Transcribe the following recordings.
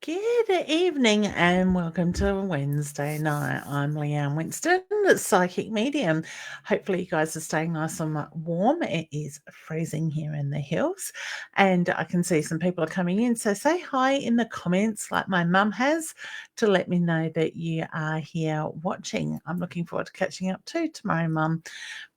Good evening and welcome to Wednesday night. I'm Leanne Winston, Psychic Medium. Hopefully, you guys are staying nice and warm. It is freezing here in the hills, and I can see some people are coming in. So, say hi in the comments, like my mum has, to let me know that you are here watching. I'm looking forward to catching up too tomorrow, Mum.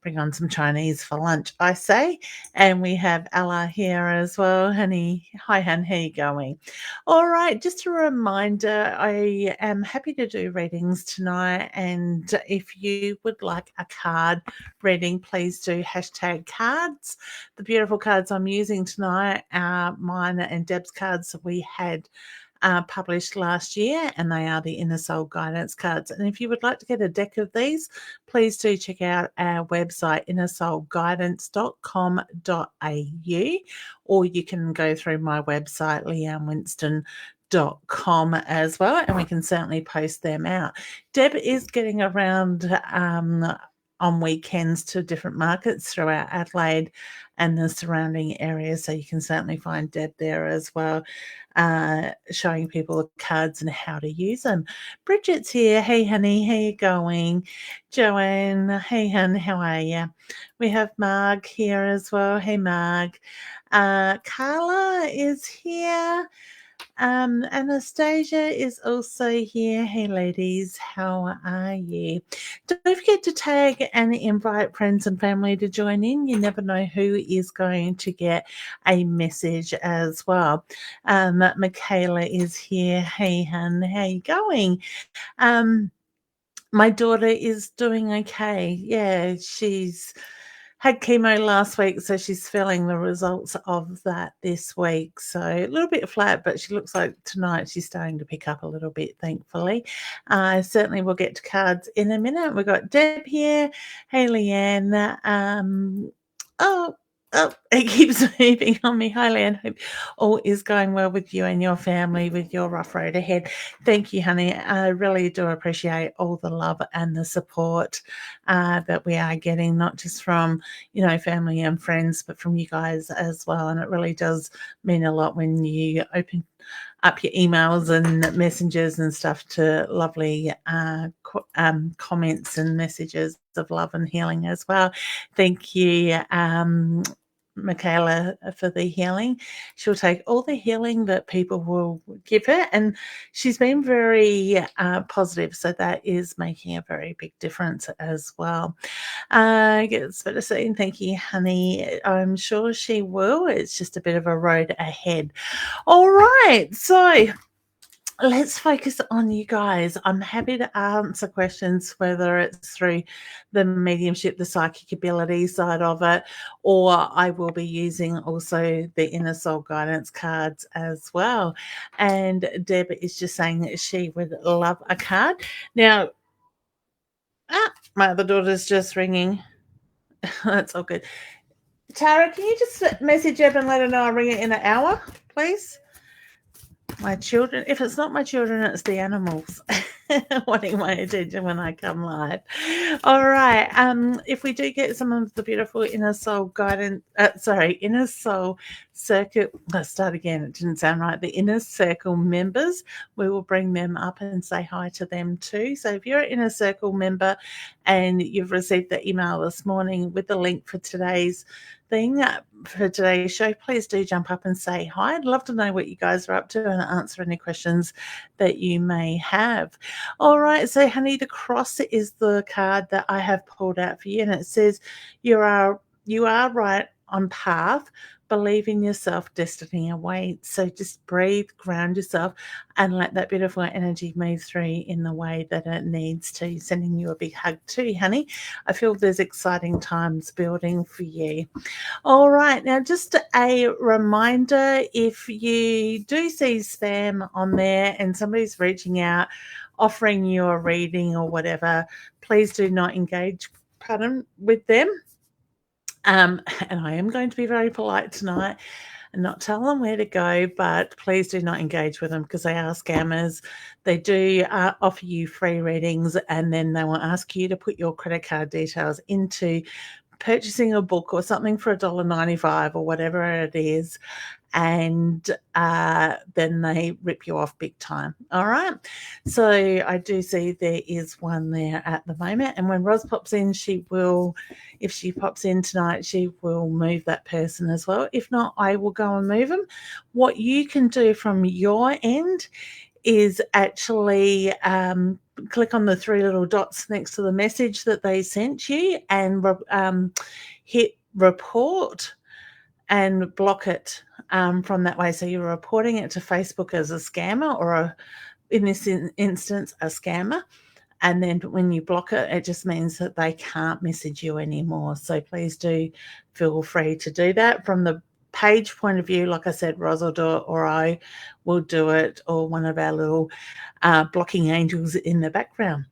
Bring on some Chinese for lunch, I say. And we have Ella here as well. Honey, hi, hun, how you going? All right, just a reminder, I am happy to do readings tonight. And if you would like a card reading, please do hashtag cards. The beautiful cards I'm using tonight are mine and Deb's cards that we had published last year, and they are the Inner Soul Guidance cards. And if you would like to get a deck of these, please do check out our website, innersoulguidance.com.au, or you can go through my website, leannewinston.com as well, and we can certainly post them out. Deb is getting around on weekends to different markets throughout Adelaide and the surrounding areas, so you can certainly find Deb there as well, showing people the cards and how to use them. Bridget's here. Hey, honey, how you going? Joanne, hey, hun, how are you? We have Marg here as well. Hey, Marg. Carla is here. Anastasia is also here. Hey, ladies, how are you? Don't forget to tag and invite friends and family to join in. You never know who is going to get a message as well. Michaela is here. Hey, hun, how you going? My daughter is doing okay. Yeah, she's had chemo last week, so she's feeling the results of that this week. So a little bit flat, but she looks like tonight she's starting to pick up a little bit, thankfully. Certainly we'll get to cards in a minute. We've got Deb here. Hey, Leanne. It keeps moving on me. Hi, Leanne. Hope all is going well with you and your family with your rough road ahead. Thank you, honey. I really do appreciate all the love and the support that we are getting, not just from, family and friends, but from you guys as well. And it really does mean a lot when you open up your emails and messages and stuff to lovely comments and messages of love and healing as well. Thank you, Michaela, for the healing. She'll take all the healing that people will give her, and she's been very positive, so that is making a very big difference as well. It's better saying thank you, honey. I'm sure she will. It's just a bit of a road ahead. All right, so let's focus on you guys. I'm happy to answer questions, whether it's through the mediumship, the psychic ability side of it, or I will be using also the Inner Soul Guidance cards as well. And Deb is just saying that she would love a card. Now, my other daughter's just ringing. That's all good. Tara, can you just message Deb and let her know I'll ring it in an hour, please? My children, if it's not my children, it's the animals. wanting my attention when I come live. All right. If we do get some of the beautiful inner soul guidance, inner soul circuit. Let's start again. It didn't sound right. The inner circle members, we will bring them up and say hi to them too. So if you're an inner circle member and you've received the email this morning with the link for today's thing, for today's show, please do jump up and say hi. I'd love to know what you guys are up to and answer any questions that you may have. All right, so honey, the cross is the card that I have pulled out for you, and it says you are right on path. Believe in yourself, destiny awaits. So just breathe, ground yourself, and let that beautiful energy move through in the way that it needs to. Sending you a big hug too, honey. I feel there's exciting times building for you. All right, now just a reminder, if you do see spam on there and somebody's reaching out, offering you a reading or whatever, please do not engage, with them. And I am going to be very polite tonight and not tell them where to go, but please do not engage with them because they are scammers. They do offer you free readings, and then they will ask you to put your credit card details into purchasing a book or something for $1.95 or whatever it is, and then they rip you off big time. All right. So I do see there is one there at the moment. And when Roz pops in, if she pops in tonight, she will move that person as well. If not, I will go and move them. What you can do from your end is actually click on the three little dots next to the message that they sent you and hit report and block it from that way. So you're reporting it to Facebook as a scammer, or in this instance, a scammer. And then when you block it, it just means that they can't message you anymore. So please do feel free to do that. From the page point of view, like I said, Roz will do it, or I will do it, or one of our little blocking angels in the background.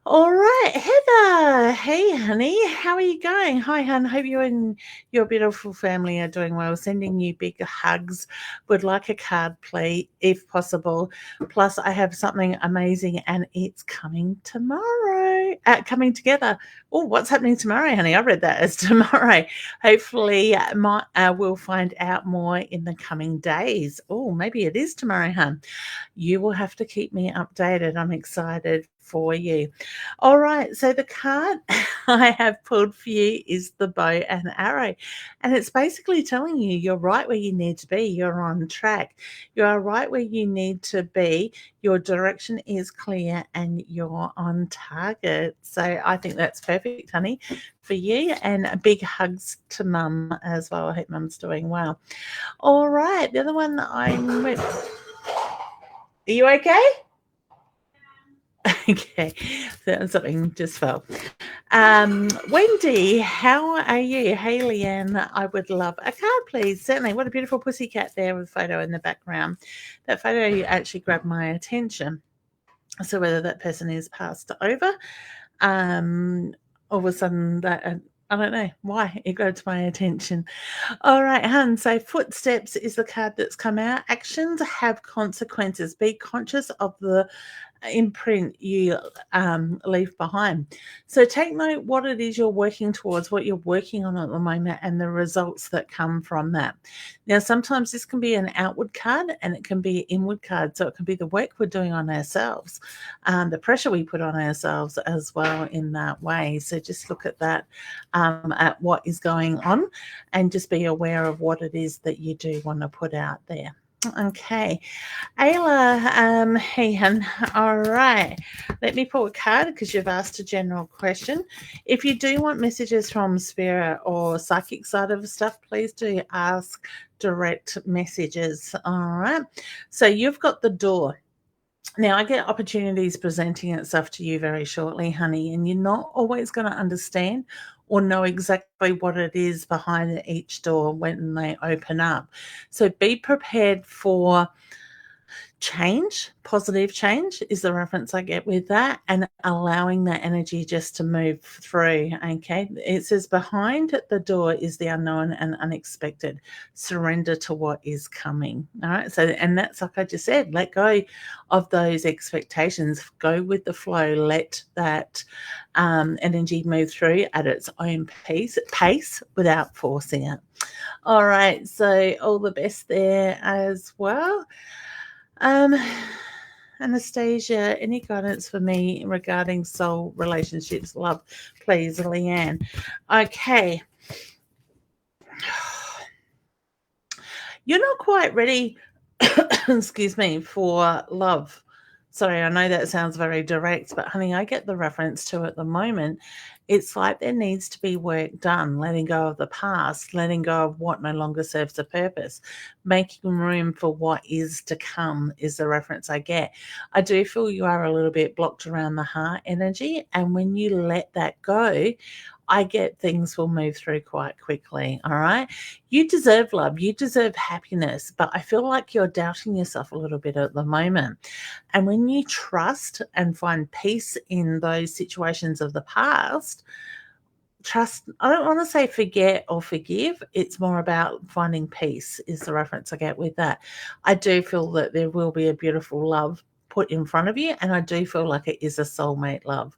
All right, Heather. Hey, honey. How are you going? Hi, hon. Hope you and your beautiful family are doing well. Sending you big hugs. Would like a card, please, if possible. Plus, I have something amazing, and it's coming tomorrow. Coming together. Oh, what's happening tomorrow, honey? I read that as tomorrow. Hopefully, we'll find out more in the coming days. Oh, maybe it is tomorrow, hon. You will have to keep me updated. I'm excited for you. All right, so the card I have pulled for you is the bow and arrow, and it's basically telling you you're right where you need to be. You're on track. You are right where you need to be. Your direction is clear and you're on target. So I think that's perfect, honey, for you, and big hugs to mum as well. I hope mum's doing well. All right, the other one I'm with. Are you okay? Okay, something just fell. Wendy, how are you? Hey, Leanne, I would love a card, please. Certainly. What a beautiful pussycat there with a photo in the background. That photo actually grabbed my attention. So whether that person is passed over, all of a sudden that I don't know why it grabbed my attention. All right, hun. So footsteps is the card that's come out. Actions have consequences. Be conscious of the imprint you leave behind. So take note what it is you're working towards, what you're working on at the moment, and the results that come from that. Now, sometimes this can be an outward card and it can be an inward card. So it can be the work we're doing on ourselves, the pressure we put on ourselves as well in that way. So just look at that, at what is going on, and just be aware of what it is that you do want to put out there. Okay, Ayla, hey, hun. All right, let me pull a card because you've asked a general question. If you do want messages from spirit or psychic side of stuff, please do ask direct messages. All right, so you've got the door. Now, I get opportunities presenting itself to you very shortly, honey, and you're not always going to understand or know exactly what it is behind each door when they open up. So be prepared for change, positive change is the reference I get with that, and allowing that energy just to move through. Okay. It says, behind the door is the unknown and unexpected. Surrender to what is coming. All right. So, and that's like I just said, let go of those expectations, go with the flow, let that energy move through at its own pace without forcing it. All right. So, all the best there as well. Um, Anastasia, any guidance for me regarding soul relationships, love, please, Leanne. Okay. You're not quite ready, excuse me, for love. Sorry, I know that sounds very direct, but honey, I get the reference to at the moment. It's like there needs to be work done, letting go of the past, letting go of what no longer serves a purpose, making room for what is to come is the reference I get. I do feel you are a little bit blocked around the heart energy, and when you let that go, I get things will move through quite quickly. All right. You deserve love. You deserve happiness. But I feel like you're doubting yourself a little bit at the moment. And when you trust and find peace in those situations of the past, trust, I don't want to say forget or forgive. It's more about finding peace, is the reference I get with that. I do feel that there will be a beautiful love put in front of you. And I do feel like it is a soulmate love.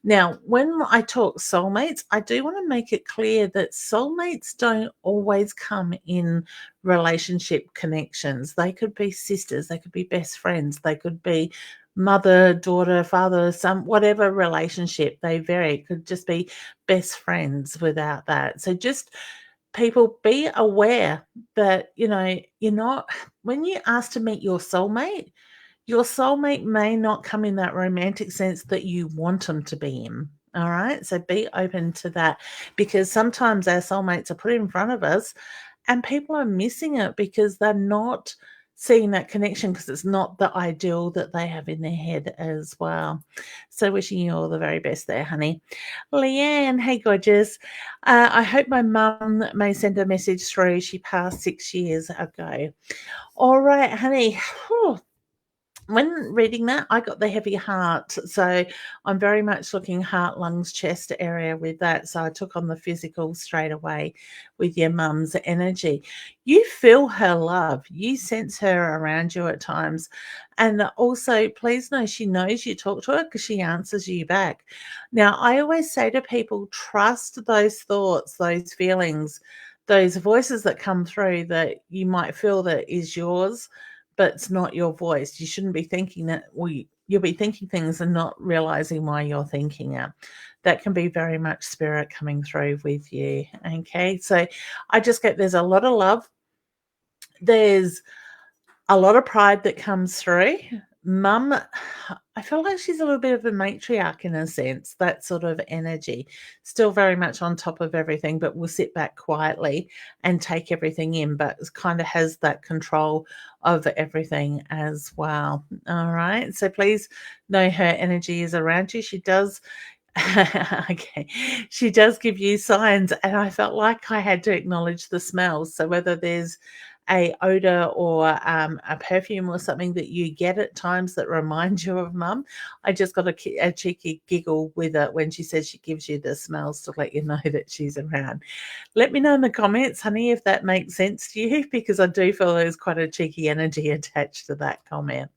Now, when I talk soulmates, I do want to make it clear that soulmates don't always come in relationship connections. They could be sisters, they could be best friends, they could be mother, daughter, father, some whatever relationship. They vary. It could just be best friends without that. So just people be aware that, you're not, when you ask to meet your soulmate may not come in that romantic sense that you want them to be in. All right. So be open to that, because sometimes our soulmates are put in front of us and people are missing it because they're not seeing that connection, because it's not the ideal that they have in their head as well. So wishing you all the very best there, honey. Leanne, hey, gorgeous. I hope my mum may send a message through. She passed 6 years ago. All right, honey. Whew. When reading that, I got the heavy heart. So I'm very much looking heart, lungs, chest area with that. So I took on the physical straight away with your mum's energy. You feel her love. You sense her around you at times. And also, please know she knows you talk to her because she answers you back. Now, I always say to people, trust those thoughts, those feelings, those voices that come through that you might feel that is yours, but it's not your voice. You shouldn't be thinking that. You'll be thinking things and not realizing why you're thinking it. That can be very much spirit coming through with you. Okay. So I just get, there's a lot of love. There's a lot of pride that comes through. Mum, I feel like she's a little bit of a matriarch in a sense, that sort of energy. Still very much on top of everything, but will sit back quietly and take everything in, but kind of has that control of everything as well. All right. So please know her energy is around you. She does. Okay. She does give you signs, and I felt like I had to acknowledge the smells. So whether there's a odor or a perfume or something that you get at times that reminds you of mum, I just got a cheeky giggle with it when she says she gives you the smells to let you know that she's around. Let me know in the comments, honey, if that makes sense to you, because I do feel there's quite a cheeky energy attached to that comment.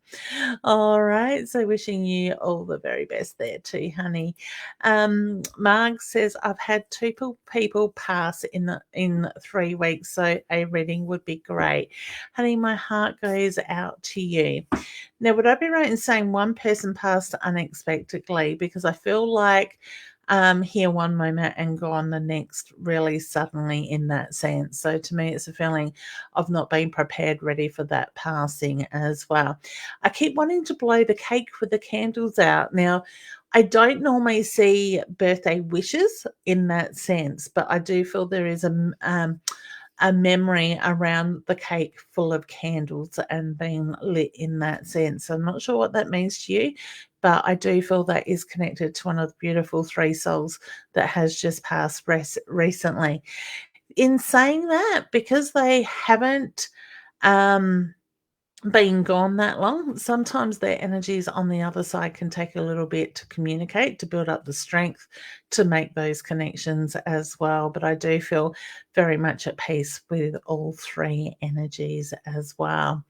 All right. So wishing you all the very best there too, honey. Marg says, I've had two people pass in 3 weeks, so a reading would be great. Honey, my heart goes out to you. Now, would I be right in saying one person passed unexpectedly? Because I feel like here one moment and gone the next, really suddenly in that sense. So to me, it's a feeling of not being prepared, ready for that passing as well. I keep wanting to blow the cake with the candles out. Now, I don't normally see birthday wishes in that sense, but I do feel there is a memory around the cake full of candles and being lit in that sense. I'm not sure what that means to you, but I do feel that is connected to one of the beautiful 3 souls that has just passed recently. In saying that, because they haven't being gone that long. Sometimes their energies on the other side can take a little bit to communicate, to build up the strength to make those connections as well. But I do feel very much at peace with all three energies as well.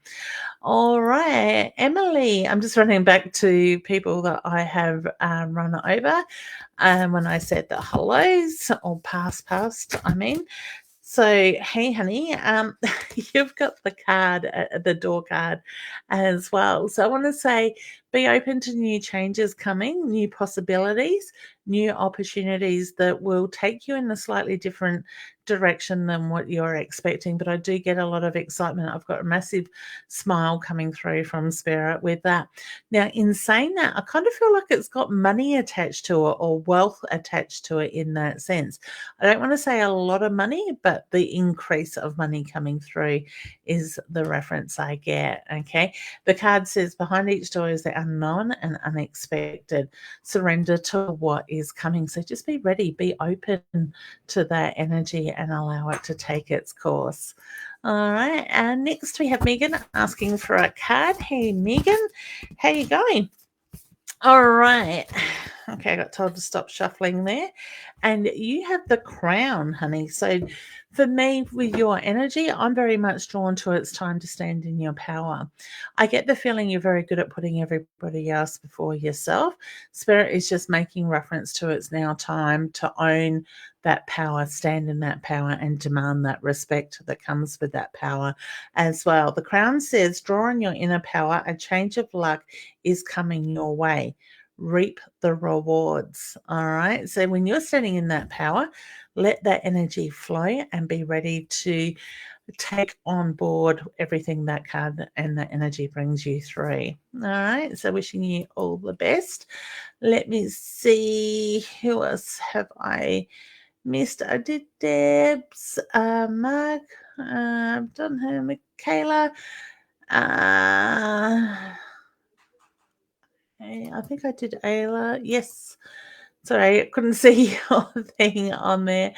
All right, Emily, I'm just running back to people that I have run over. When I said the hellos or past, I mean. So, hey, honey, you've got the card, the door card as well. So, I want to say be open to new changes coming, new possibilities, new opportunities that will take you in a slightly different direction than what you're expecting. But I do get a lot of excitement. I've got a massive smile coming through from Spirit with that. Now, in saying that, I kind of feel like it's got money attached to it or wealth attached to it in that sense. I don't want to say a lot of money, but the increase of money coming through is the reference I get. Okay. The card says behind each door is the unknown and unexpected. Surrender to what is coming. So just be ready, be open to that energy and allow it to take its course. All right. And next we have Megan asking for a card. Hey, Megan, how you going? All right. Okay, I got told to stop shuffling there. And you have the crown, honey. So for me, with your energy, I'm very much drawn to it's time to stand in your power. I get the feeling you're very good at putting everybody else before yourself. Spirit is just making reference to it's now time to own that power, stand in that power, and demand that respect that comes with that power as well. The crown says, draw on your inner power, a change of luck is coming your way. Reap the rewards. All right. So when you're standing in that power, let that energy flow and be ready to take on board everything that card and that energy brings you through. All right. So wishing you all the best. Let me see who else have I missed. I did Deb's, Mark, I've done her, Michaela. I think I did Ayla. Yes. Sorry, I couldn't see your thing on there.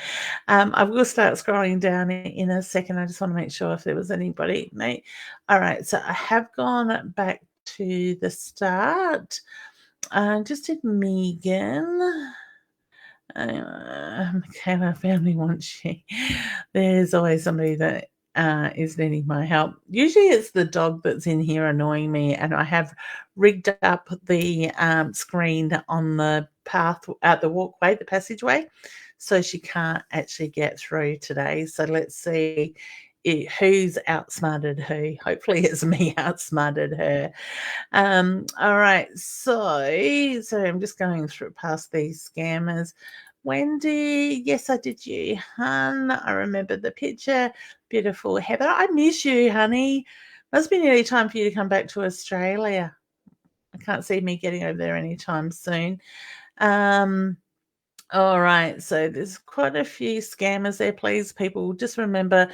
I will start scrolling down in a second. I just want to make sure if there was anybody. No. All right. So I have gone back to the start. Just did Megan. Michaela family wants you. There's always somebody that is needing my help. Usually it's the dog that's in here annoying me, and I have rigged up the screen on the path at the walkway, the passageway, so she can't actually get through today. So let's see who's outsmarted who. Hopefully it's me outsmarted her. All right, so I'm just going through past these scammers. Wendy, yes, I did you, hun. I remember the picture. Beautiful. Heather, I miss you, honey. Must be nearly time for you to come back to Australia. I can't see me getting over there anytime soon. All right, so there's quite a few scammers there. Please, people, just remember,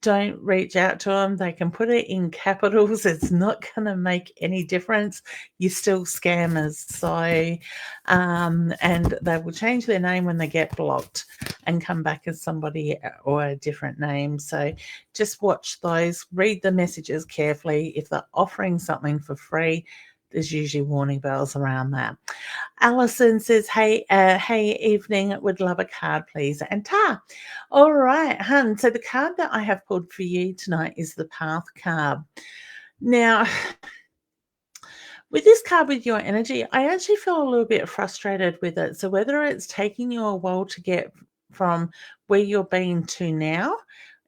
don't reach out to them. They can put it in capitals. It's not going to make any difference. You're still scammers. So, and they will change their name when they get blocked and come back as somebody or a different name. So just watch those, read the messages carefully. If they're offering something for free, there's usually warning bells around that. Alison says, hey, evening, would love a card, please. And Ta. All right, hun. So the card that I have pulled for you tonight is the Path card. Now, with this card, with your energy, I actually feel a little bit frustrated with it. So whether it's taking you a while to get from where you're being to now,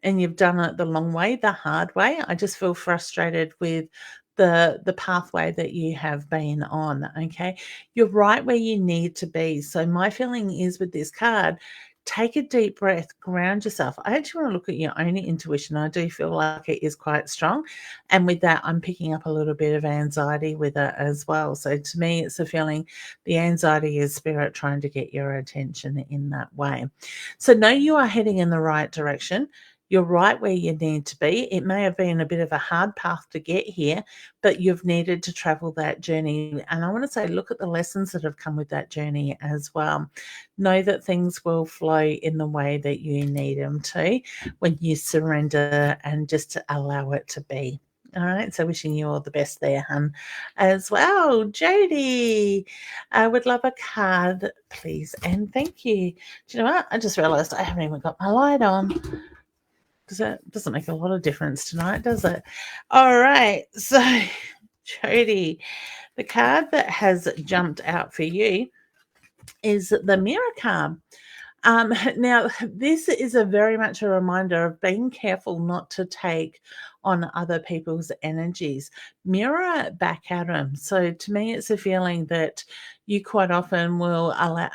and you've done it the long way, the hard way, I just feel frustrated with the pathway that you have been on. Okay, you're right where you need to be. So my feeling is with this card, take a deep breath, ground yourself. I actually want to look at your own intuition. I do feel like it is quite strong, and with that, I'm picking up a little bit of anxiety with it as well. So to me, it's a feeling the anxiety is spirit trying to get your attention in that way. So know you are heading in the right direction. You're right where you need to be. It may have been a bit of a hard path to get here, but you've needed to travel that journey. And I want to say, look at the lessons that have come with that journey as well. Know that things will flow in the way that you need them to when you surrender and just allow it to be. All right, so wishing you all the best there, hun, as well. Jody, I would love a card, please, and thank you. Do you know what? I just realised I haven't even got my light on because that doesn't make a lot of difference tonight, does it? All right, so Jody, the card that has jumped out for you is the Mirror card. Now, this is a very much a reminder of being careful not to take on other people's energies. Mirror it back at them. So to me, it's a feeling that you quite often will allow.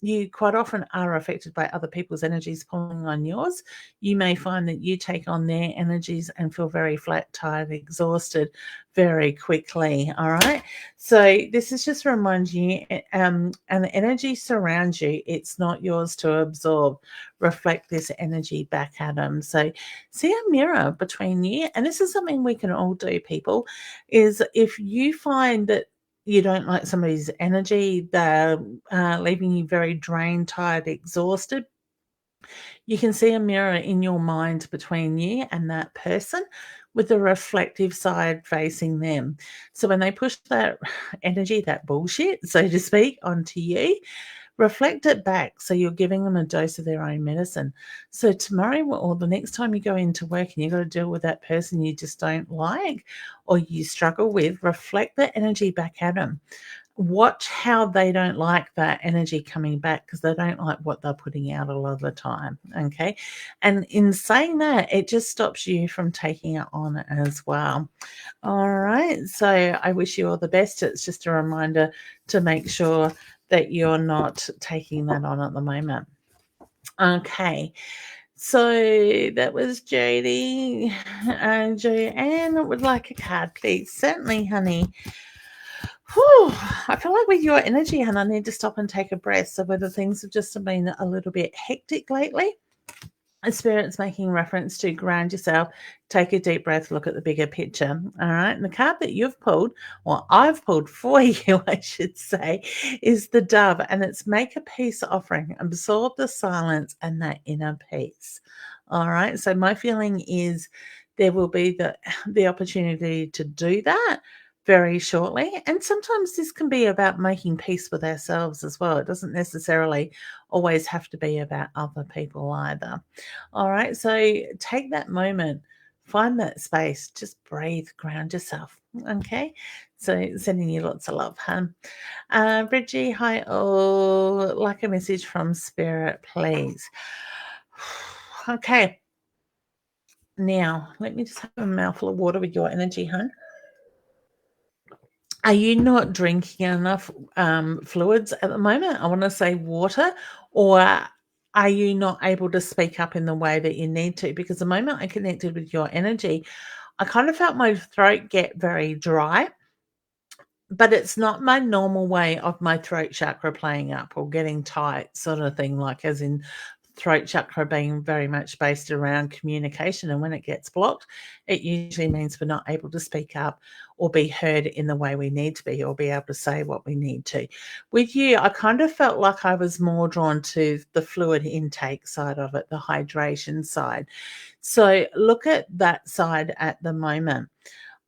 You quite often are affected by other people's energies pulling on yours. You may find that you take on their energies and feel very flat, tired, exhausted very quickly. All right. So this is just reminding you, and the energy surrounds you. It's not yours to absorb. Reflect this energy back at them. So see a mirror between you, and this is something we can all do, people, is if you find that you don't like somebody's energy, they're leaving you very drained, tired, exhausted, you can see a mirror in your mind between you and that person with the reflective side facing them. So when they push that energy, that bullshit, so to speak, onto you, reflect it back so you're giving them a dose of their own medicine. So tomorrow or the next time you go into work and you've got to deal with that person you just don't like or you struggle with, reflect the energy back at them. Watch how they don't like that energy coming back because they don't like what they're putting out a lot of the time. Okay. And in saying that, it just stops you from taking it on as well. All right. So I wish you all the best. It's just a reminder to make sure that you're not taking that on at the moment. Okay. So that was Jody. Joanne would like a card, please. Certainly, honey. Whew, I feel like with your energy, hon, I need to stop and take a breath. So whether things have just been a little bit hectic lately, Spirit's making reference to ground yourself, take a deep breath, look at the bigger picture. All right. And the card that you've pulled, or I've pulled for you, I should say, is the Dove. And it's make a peace offering, absorb the silence and that inner peace. All right. So my feeling is there will be the opportunity to do that very shortly. And sometimes this can be about making peace with ourselves as well. It doesn't necessarily always have to be about other people either. All right. So take that moment, find that space, just breathe, ground yourself. Okay. So sending you lots of love, hun. Bridgie, hi all. Like a message from Spirit, please. Okay. Now, let me just have a mouthful of water with your energy, hun. Are you not drinking enough fluids at the moment? I want to say water, or are you not able to speak up in the way that you need to? Because the moment I connected with your energy, I kind of felt my throat get very dry, but it's not my normal way of my throat chakra playing up or getting tight, sort of thing, like as in throat chakra being very much based around communication. And when it gets blocked, it usually means we're not able to speak up or be heard in the way we need to be or be able to say what we need to. With you, I kind of felt like I was more drawn to the fluid intake side of it, the hydration side. So look at that side at the moment.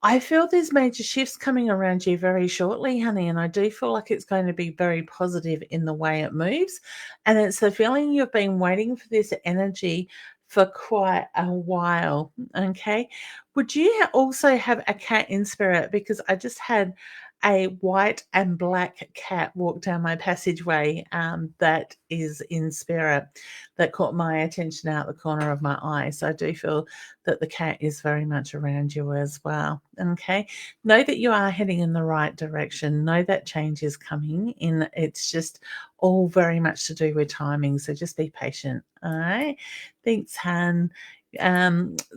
I feel there's major shifts coming around you very shortly, honey, and I do feel like it's going to be very positive in the way it moves. And it's the feeling you've been waiting for this energy for quite a while. Okay. Would you also have a cat in spirit? Because I just had a white and black cat walk down my passageway that is in spirit that caught my attention out the corner of my eye. So I do feel that the cat is very much around you as well. Okay. Know that you are heading in the right direction. Know that change is coming in. It's just all very much to do with timing. So just be patient. All right. Thanks, Han.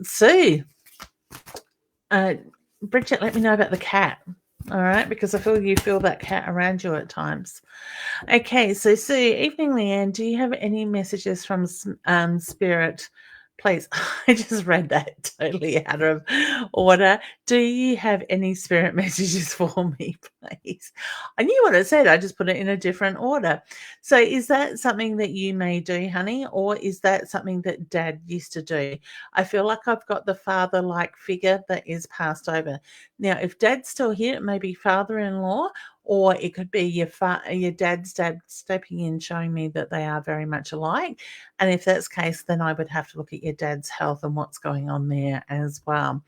Sue, Bridget, let me know about the cat. All right, because I feel you feel that cat around you at times. Okay, so Sue, evening, Leanne, do you have any messages from Spirit please, I just read that totally out of order. Do you have any spirit messages for me, please? I knew what it said. I just put it in a different order. So is that something that you may do, honey, or is that something that Dad used to do? I feel like I've got the father-like figure that is passed over. Now, if Dad's still here, it may be father-in-law, or it could be your dad's dad stepping in, showing me that they are very much alike. And if that's the case, then I would have to look at your dad's health and what's going on there as well.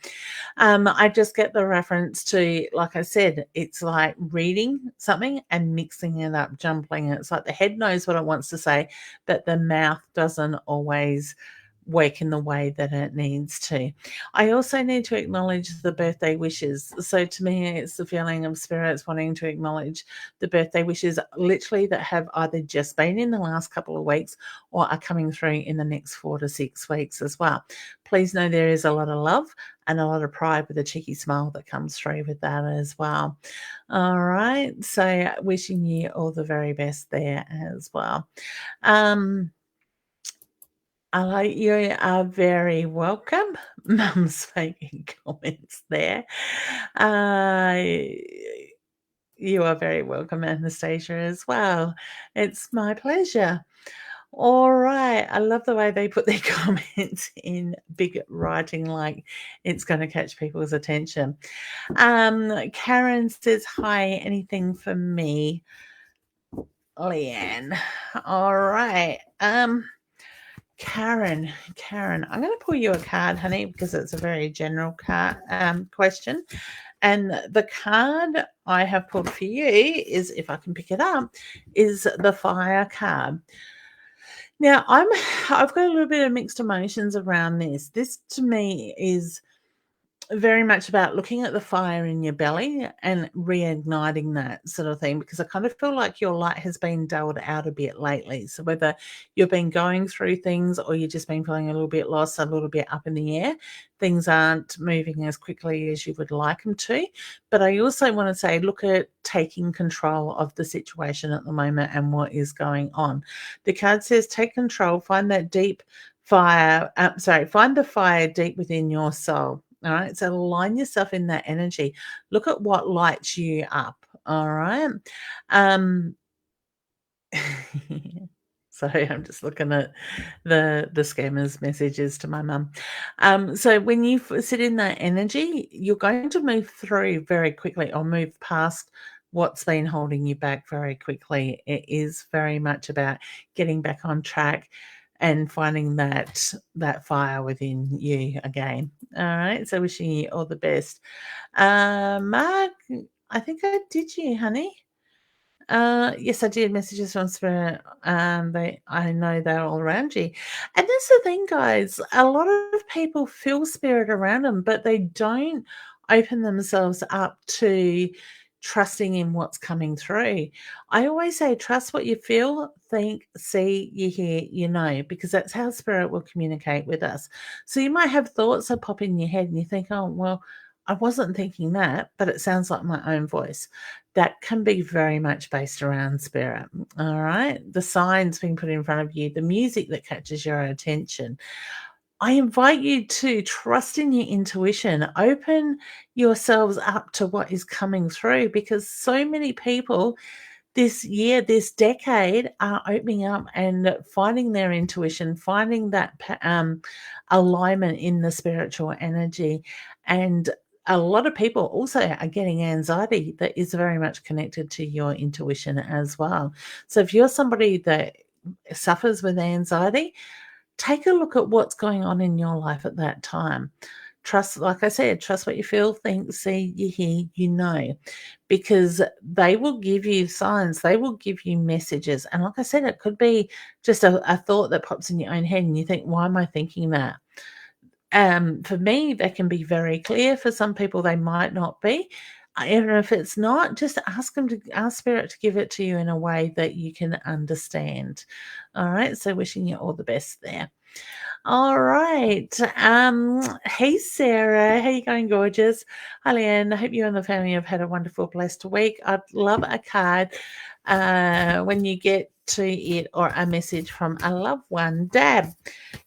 I just get the reference to, like I said, it's like reading something and mixing it up, jumbling it. It's like the head knows what it wants to say, but the mouth doesn't always work in the way that it needs to. I also need to acknowledge the birthday wishes. So to me, it's the feeling of spirits wanting to acknowledge the birthday wishes literally that have either just been in the last couple of weeks or are coming through in the next 4 to 6 weeks as well. Please know there is a lot of love and a lot of pride with a cheeky smile that comes through with that as well. All right. So wishing you all the very best there as well. You are very welcome. Mum's making comments there. You are very welcome, Anastasia, as well. It's my pleasure. All right. I love the way they put their comments in big writing, like it's going to catch people's attention. Karen says, hi, anything for me? Leanne. All right. Karen, I'm going to pull you a card, honey, because it's a very general card question. And the card I have pulled for you is, if I can pick it up, is the fire card. Now, I've got a little bit of mixed emotions around this. This to me is very much about looking at the fire in your belly and reigniting that sort of thing, because I kind of feel like your light has been dulled out a bit lately. So whether you've been going through things or you've just been feeling a little bit lost, a little bit up in the air, things aren't moving as quickly as you would like them to. But I also want to say, look at taking control of the situation at the moment and what is going on. The card says, take control, find that deep fire, find the fire deep within your soul. All right. So align yourself in that energy. Look at what lights you up. All right. Sorry, I'm just looking at the scammers' messages to my mum. So when you sit in that energy, you're going to move through very quickly or move past what's been holding you back very quickly. It is very much about getting back on track and finding that fire within you again. All right. So wishing you all the best. Mark, I think I did you, honey. Yes, I did. Messages from Spirit. I know they're all around you. And that's the thing, guys. A lot of people feel spirit around them, but they don't open themselves up to trusting in what's coming through. I always say, trust what you feel, think, see, you hear, you know, because that's how spirit will communicate with us. So you might have thoughts that pop in your head and you think, oh, well, I wasn't thinking that, but it sounds like my own voice. That can be very much based around spirit. All right. The signs being put in front of you, the music that catches your attention. I invite you to trust in your intuition, open yourselves up to what is coming through, because so many people this year, this decade, are opening up and finding their intuition, finding that alignment in the spiritual energy. And a lot of people also are getting anxiety that is very much connected to your intuition as well. So if you're somebody that suffers with anxiety, take a look at what's going on in your life at that time. Trust, like I said, trust what you feel, think, see, you hear, you know, because they will give you signs, they will give you messages. And like I said, it could be just a thought that pops in your own head and you think, why am I thinking that? For me, they can be very clear. For some people, they might not be. Even if it's not, just ask Spirit to give it to you in a way that you can understand. All right. So wishing you all the best there. All right. Hey Sarah, how you going, gorgeous? Hi Leanne. I hope you and the family have had a wonderful, blessed week. I'd love a card when you get to it or a message from a loved one. Dad,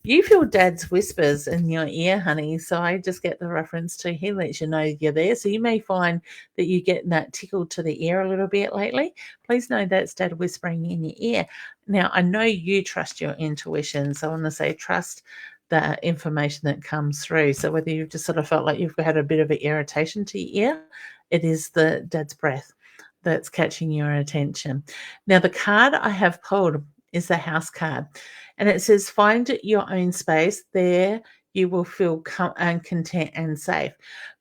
you feel Dad's whispers in your ear, honey. So I just get the reference to he lets you know you're there. So you may find that you're getting that tickle to the ear a little bit lately. Please know that's Dad whispering in your ear. Now, I know you trust your intuition. So I want to say trust the information that comes through. So whether you've just sort of felt like you've had a bit of an irritation to your ear, it is the Dad's breath that's catching your attention. Now, the card I have pulled is the house card, and it says, find your own space. There you will feel content and safe.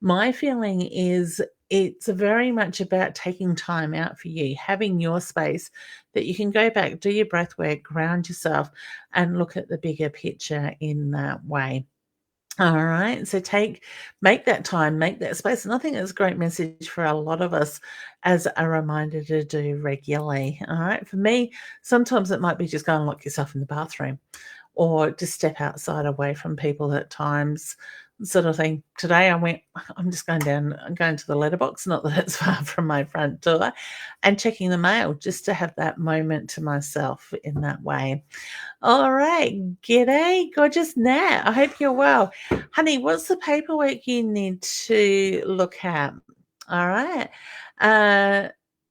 My feeling is it's very much about taking time out for you, having your space that you can go back, do your breath work, ground yourself, and look at the bigger picture in that way. All right. So make that time, make that space. And I think it's a great message for a lot of us as a reminder to do regularly. All right. For me, sometimes it might be just go and lock yourself in the bathroom or just step outside away from people at times, sort of thing. Today I'm just I'm going to the letterbox, not that it's far from my front door, and checking the mail just to have that moment to myself in that way. All right. G'day, gorgeous Nat. I hope you're well. Honey, what's the paperwork you need to look at? All right. Uh,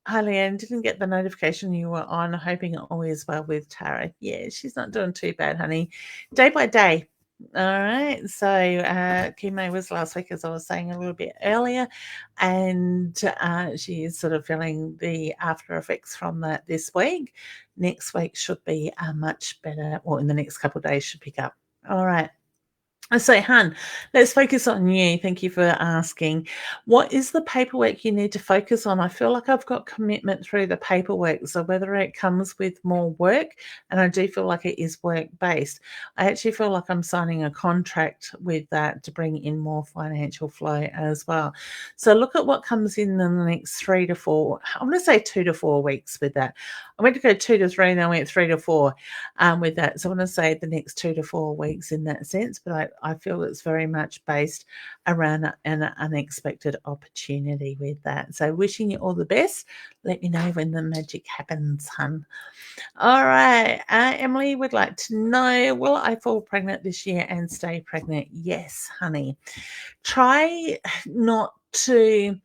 Hi, Leanne. Didn't get the notification you were on. Hoping all is well with Tara. Yeah, she's not doing too bad, honey. Day by day. All right. So, chemo was last week, as I was saying a little bit earlier, and she is sort of feeling the after effects from that this week. Next week should be much better, or in the next couple of days should pick up. All right. So, hun, let's focus on you. Thank you for asking. What is the paperwork you need to focus on? I feel like I've got commitment through the paperwork. So, whether it comes with more work, and I do feel like it is work based, I actually feel like I'm signing a contract with that to bring in more financial flow as well. So, look at what comes in the next 3 to 4, I'm going to say 2 to 4 weeks with that. I went to go 2 to 3, and I went 3 to 4 with that. So, I want to say the next 2 to 4 weeks in that sense, but I feel it's very much based around an unexpected opportunity with that. So wishing you all the best. Let me know when the magic happens, hun. All right. Emily would like to know, will I fall pregnant this year and stay pregnant? Yes, honey. Try not to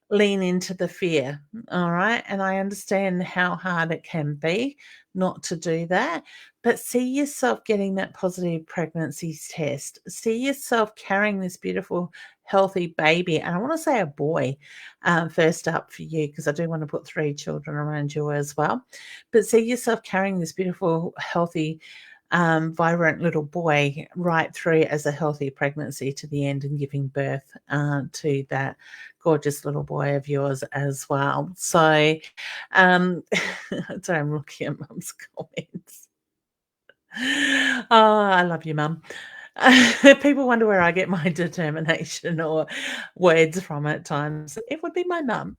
lean into the fear. All right. And I understand how hard it can be not to do that, but see yourself getting that positive pregnancy test. See yourself carrying this beautiful, healthy baby. And I want to say a boy first up for you, because I do want to put 3 children around you as well. But see yourself carrying this beautiful, healthy, vibrant little boy right through as a healthy pregnancy to the end, and giving birth to that gorgeous little boy of yours as well. So, sorry, I'm looking at Mum's comments. Oh, I love you, Mum. People wonder where I get my determination or words from at times. It would be my mum.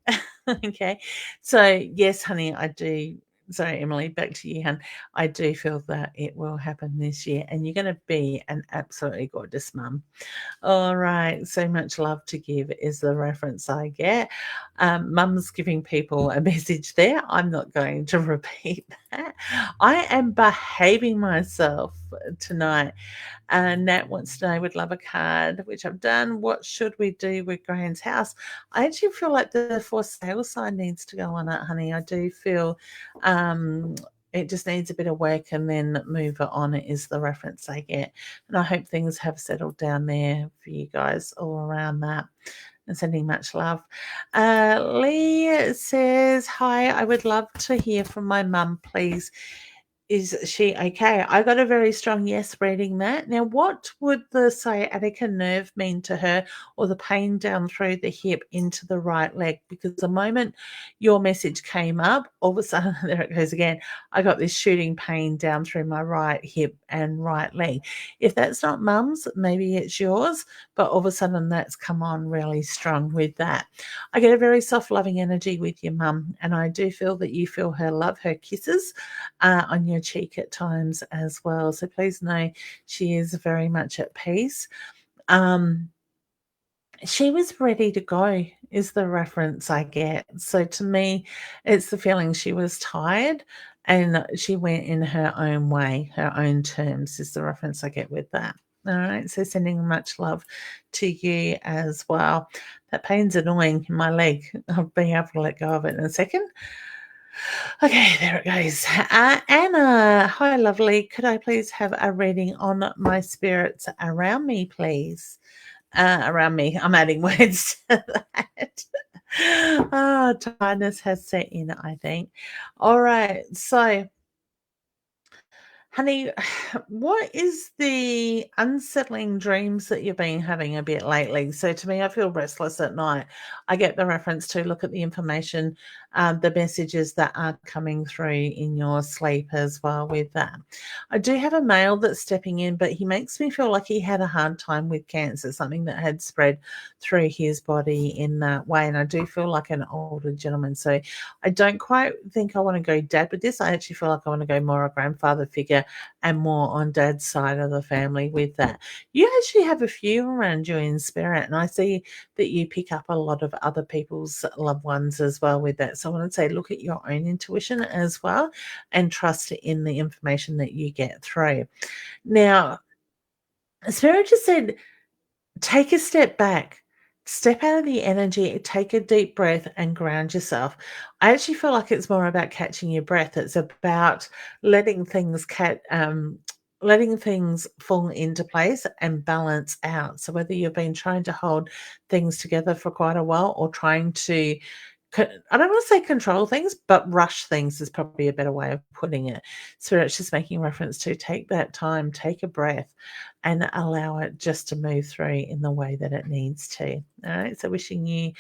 Okay. So, yes, honey, I do. Sorry, Emily, back to you, hon. I do feel that it will happen this year, and you're going to be an absolutely gorgeous mum. All right. So much love to give is the reference I get. Mum's giving people a message there. I'm not going to repeat that. I am behaving myself tonight. Nat wants to know, would love a card, which I've done. What should we do with Graham's house? I actually feel like the for sale sign needs to go on it, honey. I do feel it just needs a bit of work, and then move it on. It is the reference I get. And I hope things have settled down there for you guys all around that. And sending much love. Lee says, hi, I would love to hear from my mum, please. Is she okay? I got a very strong yes reading that. Now, what would the sciatica nerve mean to her, or the pain down through the hip into the right leg? Because the moment your message came up, all of a sudden, there it goes again, I got this shooting pain down through my right hip and right leg. If that's not mum's, maybe it's yours, but all of a sudden that's come on really strong with that. I get a very soft, loving energy with your mum, and I do feel that you feel her love, her kisses on your cheek at times as well. So please know she is very much at peace. She was ready to go is the reference I get. So to me, it's the feeling she was tired and she went in her own way, her own terms is the reference I get with that. All right. So sending much love to you as well. That pain's annoying in my leg. I'll be able to let go of it in a second. Okay, there it goes. Anna, hi, lovely. Could I please have a reading on my spirits around me, please? Around me. I'm adding words to that. Tiredness has set in, I think. All right. So, honey, what is the unsettling dreams that you've been having a bit lately? So, to me, I feel restless at night. I get the reference to look at the information, the messages that are coming through in your sleep as well with that. I do have a male that's stepping in, but he makes me feel like he had a hard time with cancer, something that had spread through his body in that way. And I do feel like an older gentleman. So, I don't quite think I want to go dad with this. I actually feel like I want to go more a grandfather figure and more on dad's side of the family with that. You actually have a few around you in spirit, and I see that you pick up a lot of other people's loved ones as well with that. So I want to say look at your own intuition as well and trust in the information that you get through. Now, Spirit just said, take a step back. Step out of the energy, take a deep breath and ground yourself. I actually feel like it's more about catching your breath. It's about letting things letting things fall into place and balance out. So whether you've been trying to hold things together for quite a while or trying to I don't want to say control things, but rush things is probably a better way of putting it. So it's just making reference to take that time, take a breath, and allow it just to move through in the way that it needs to. All right. So wishing you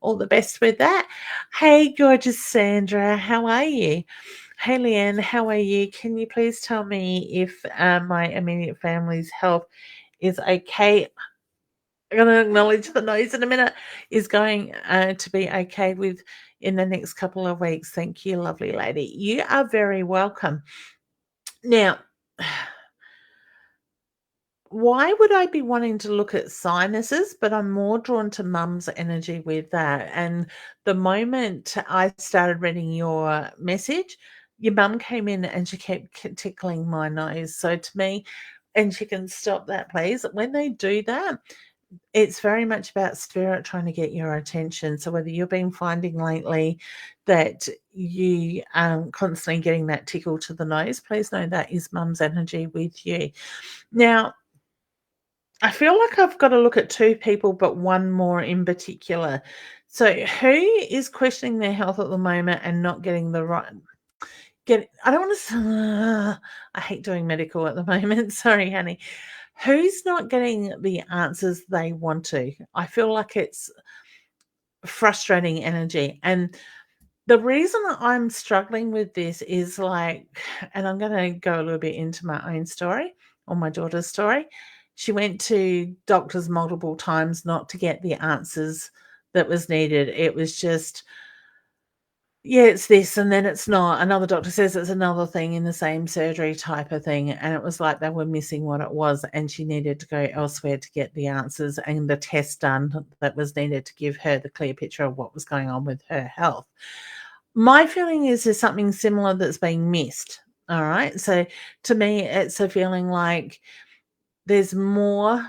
all the best with that. Hey, gorgeous Sandra, how are you? Hey, Leanne, how are you? Can you please tell me if my immediate family's health is okay? I'm going to acknowledge the noise in a minute is going to be okay with in the next couple of weeks. Thank you, lovely lady. You are very welcome. Now, why would I be wanting to look at sinuses? But I'm more drawn to mum's energy with that. And the moment I started reading your message, your mum came in and she kept tickling my nose. So to me, and she can stop that, please. When they do that, it's very much about spirit trying to get your attention. So whether you've been finding lately that you constantly getting that tickle to the nose, please know that is mum's energy with you. Now, I feel like I've got to look at two people, but one more in particular. So who is questioning their health at the moment and not getting the right I don't want to I hate doing medical at the moment. Sorry, honey. Who's not getting the answers they want to? I feel like it's frustrating energy. And the reason I'm struggling with this is like, and I'm going to go a little bit into my own story or my daughter's story. She went to doctors multiple times not to get the answers that was needed. It was just, yeah, it's this and then it's not. Another doctor says it's another thing in the same surgery type of thing. And it was like they were missing what it was. And she needed to go elsewhere to get the answers and the test done that was needed to give her the clear picture of what was going on with her health. My feeling is there's something similar that's being missed. All right. So to me, it's a feeling like there's more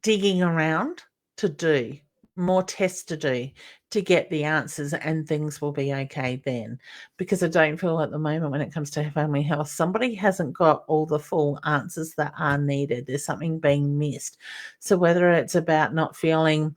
digging around to do, more tests to do to get the answers, and things will be okay then. Because I don't feel at the moment when it comes to family health, somebody hasn't got all the full answers that are needed. There's something being missed. So whether it's about not feeling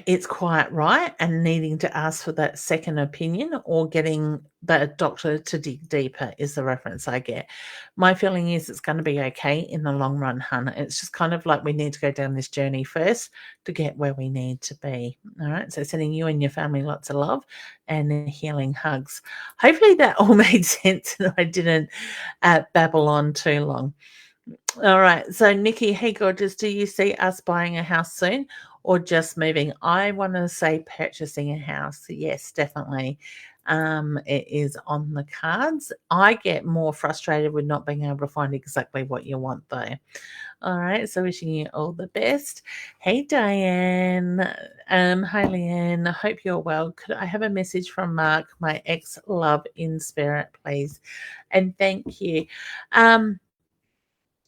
it's quite right and needing to ask for that second opinion or getting the doctor to dig deeper is the reference I get. My feeling is it's going to be okay in the long run, hun. It's just kind of like we need to go down this journey first to get where we need to be. All right. So sending you and your family lots of love and healing hugs. Hopefully that all made sense and I didn't babble on too long. All right. So, Nikki, hey, gorgeous, do you see us buying a house soon or just moving? I want to say purchasing a house. Yes, definitely. It is on the cards. I get more frustrated with not being able to find exactly what you want, though. All right, so wishing you all the best. Hey, Diane. Hi, Leanne. I hope you're well. Could I have a message from Mark, my ex-love in spirit, please? And thank you.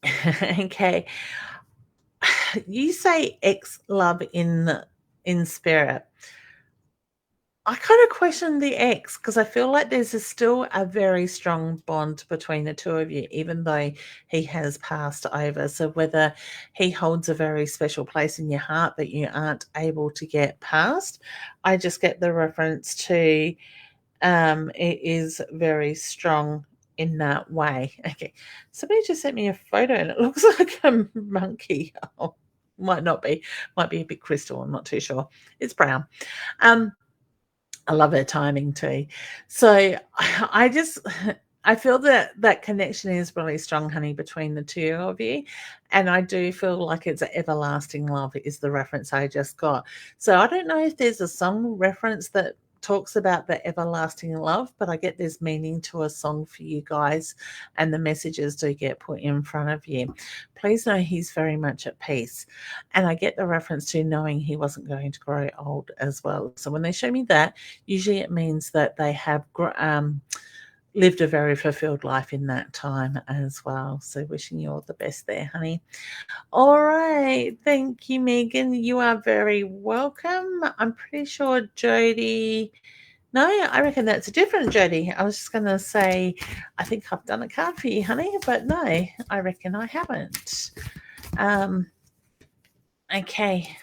Okay. You say ex-love in spirit. I kind of question the ex because I feel like there's still a very strong bond between the two of you, even though he has passed over. So whether he holds a very special place in your heart that you aren't able to get past, I just get the reference to it is very strong in that way. Okay. Somebody just sent me a photo and it looks like a monkey. Oh, might not be. Might be a big crystal. I'm not too sure. It's brown. I love her timing too. So I just I feel that that connection is really strong, honey, between the two of you. And I do feel like it's an everlasting love is the reference I just got. So I don't know if there's a song reference that talks about the everlasting love, but I get there's meaning to a song for you guys and the messages do get put in front of you. Please know he's very much at peace. And I get the reference to knowing he wasn't going to grow old as well. So when they show me that, usually it means that they have lived a very fulfilled life in that time as well. So wishing you all the best there, honey. All right. Thank you, Megan. You are very welcome. I'm pretty sure Jody. No, I reckon that's a different Jody. I was just going to say, I think I've done a card for you, honey, but no, I reckon I haven't. Okay.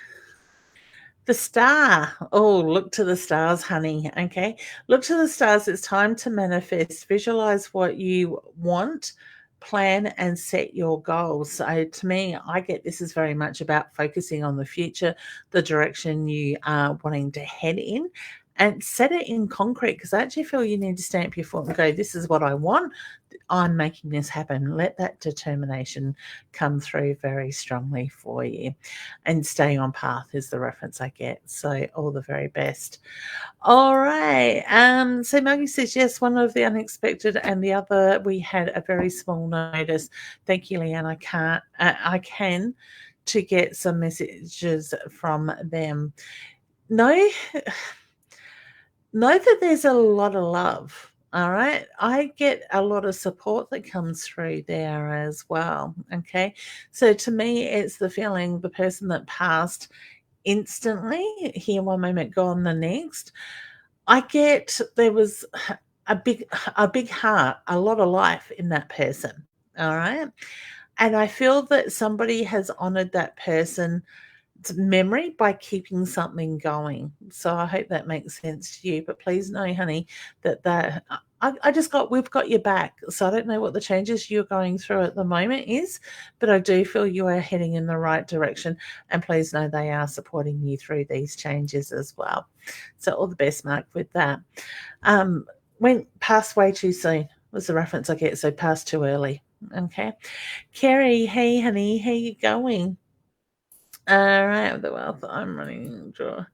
The star. Oh, look to the stars, honey. Okay. Look to the stars. It's time to manifest. Visualize what you want, plan, and set your goals. So, to me, I get this is very much about focusing on the future, the direction you are wanting to head in, and set it in concrete because I actually feel you need to stamp your foot and go, this is what I want. I'm making this happen. Let that determination come through very strongly for you. And staying on path is the reference I get. So all the very best. All right. So Maggie says yes, one of the unexpected, and the other we had a very small notice. Thank you, Leanne. I can to get some messages from them. Know that there's a lot of love. All right. I get a lot of support that comes through there as well. Okay. So to me, it's the feeling the person that passed instantly, here one moment, gone the next. I get there was a big heart, a lot of life in that person. All right. And I feel that somebody has honored that person's memory by keeping something going. So I hope that makes sense to you. But please know, honey, that I just we've got your back. So I don't know what the changes you're going through at the moment is, but I do feel you are heading in the right direction. And please know they are supporting you through these changes as well. So all the best, Mark, with that. Went past way too soon was the reference I get. So past too early. Okay. Carrie, hey, honey, how you going? All right, the wealth I'm running draw.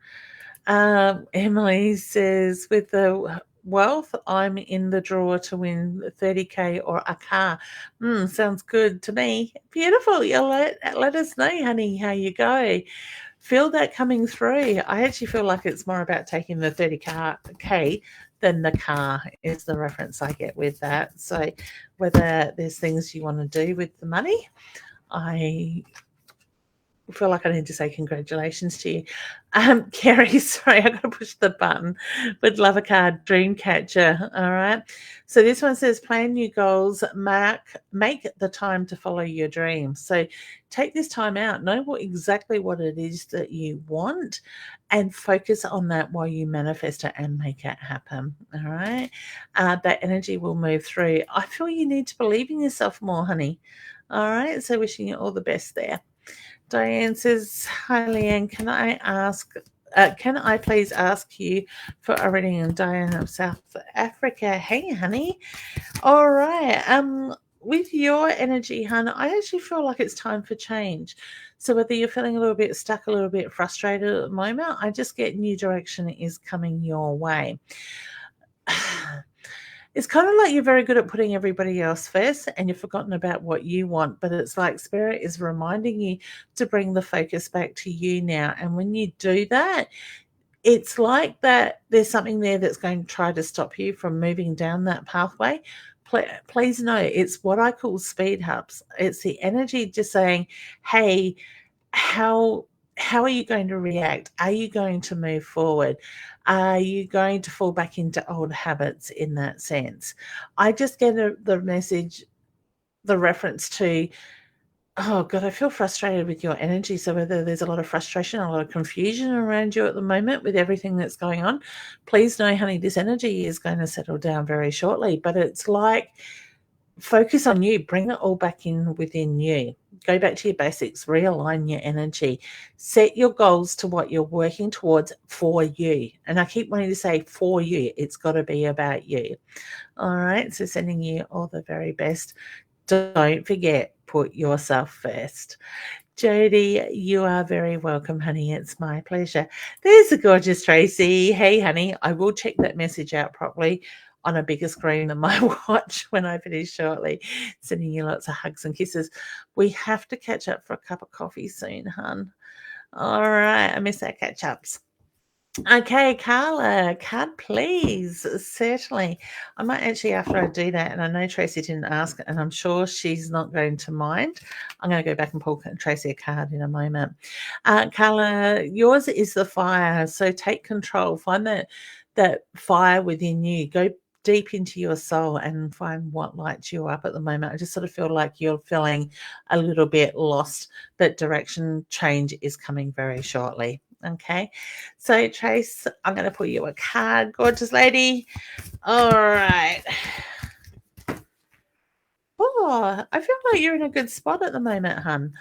Emily says, with the wealth, I'm in the draw to win 30K or a car. Sounds good to me. Beautiful. You let us know, honey, how you go. Feel that coming through. I actually feel like it's more about taking the 30K than the car is the reference I get with that. So whether there's things you want to do with the money, I feel like I need to say congratulations to you. Kerry, sorry, I got to push the button. Would love a card, dream catcher. All right. So this one says plan new goals, make the time to follow your dreams. So take this time out, know exactly what it is that you want and focus on that while you manifest it and make it happen. All right. That energy will move through. I feel you need to believe in yourself more, honey. All right. So wishing you all the best there. Diane says, hi, Leanne, can I please ask you for a reading in Diane of South Africa? Hey, honey. All right. With your energy, hon, I actually feel like it's time for change. So whether you're feeling a little bit stuck, a little bit frustrated at the moment, I just get new direction is coming your way. it's kind of like you're very good at putting everybody else first and you've forgotten about what you want. But it's like Spirit is reminding you to bring the focus back to you now. And when you do that, it's like that there's something there that's going to try to stop you from moving down that pathway. Please know it's what I call speed hubs. It's the energy just saying, hey, how how are you going to react? Are you going to move forward? Are you going to fall back into old habits in that sense? I just get the message, the reference to, oh God, I feel frustrated with your energy. So whether there's a lot of frustration, a lot of confusion around you at the moment with everything that's going on, please know, honey, this energy is going to settle down very shortly. But it's like, focus on you, bring it all back in within you. Go back to your basics, realign your energy, set your goals to what you're working towards for you. And I keep wanting to say for you, it's got to be about you. All right. So sending you all the very best. Don't forget, put yourself first. Jody, you are very welcome, honey. It's my pleasure. There's the gorgeous Tracy. Hey, honey, I will check that message out properly on a bigger screen than my watch when I finish shortly. Sending you lots of hugs and kisses. We have to catch up for a cup of coffee soon, hun. All right. I miss our catch ups. Okay, Carla, card please. Certainly. I might actually, after I do that, and I know Tracy didn't ask, and I'm sure she's not going to mind, I'm going to go back and pull Tracy a card in a moment. Carla, yours is the fire. So take control. Find that fire within you. Go deep into your soul and find what lights you up at the moment. I just sort of feel like you're feeling a little bit lost, but direction change is coming very shortly. Okay. So, Trace, I'm going to pull you a card, gorgeous lady. All right. Oh, I feel like you're in a good spot at the moment, hun.